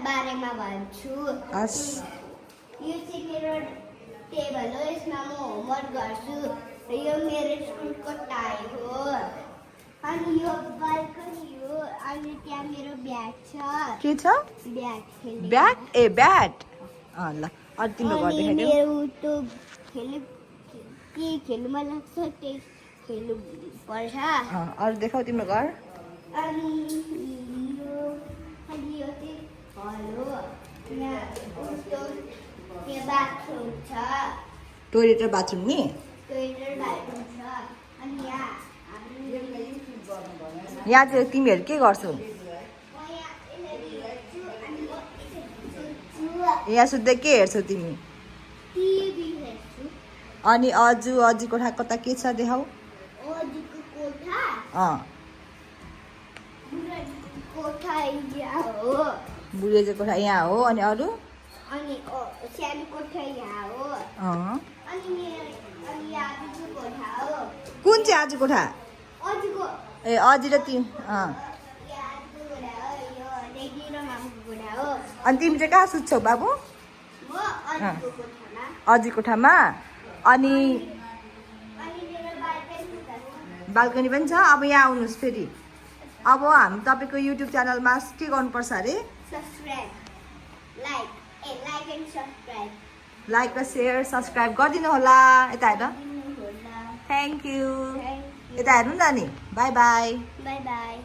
बारेमा भन्छु हस् यो चाहिँ मेरो टेबल हो यसमा म होमवर्क गर्छु यो मेरो स्कुलको टाई हो अनि यो बाल्कनी हो अनि त्यहाँ मेरो ब्याग छ के छ ब्याग खेल्ने ब्याट ए ब्याट ल अरू तिम्रो घर अनि देखाइदेऊ मेरो त्यो खेल्नु के खेल्नु मन लाग्छ त्यही खेल्नु पर्छ अरू देखाऊ तिम्रो घर अनि यो चाहिँ हल हो यहाँ उस्तो यहाँ बाथरुम छ टोइलेट र बाथरुम नि टोइलेट बाथरुम छ अनि यहाँ हाम्रो यहाँ चाहिँ तिमीहरू के गर्छौ यहाँ सुत्दै के हेर्छौ तिमी टिभी हेर्छु अनि अजु कोठा कता के छ देखाऊ अजीको कोठा अँ बुढाजीको कोठा यहाँ हो बुढेजी कोठा यहाँ हो अनि अरू अनि सानो कोठा यहाँ हो अँ अनि आजको कोठा हो कुन चाहिँ आज कोठा अजीको ए अजी र तिमी अँ आजको कोठा हो यो रेगी र मामुको कोठा हो अनि तिमी चाहिँ कहाँ सुत्छौ बाबु म अजीको कोठामा अजी कोठामा अनि अनि मेरो बाल्कनी छ बाल्कनी पनि छ अब यहाँ आउनुहोस् फेरि अब हामी तपाईँको युट्युब च्यानलमा के गर्नुपर्छ अरे subscribe like and subscribe like र सेयर सब्सक्राइब गरिदिनु होला यता हेर दिनुहोला थ्याङ्क यू थ्याङ्क यता हेर्नु न नि बाई बाई बाई बाई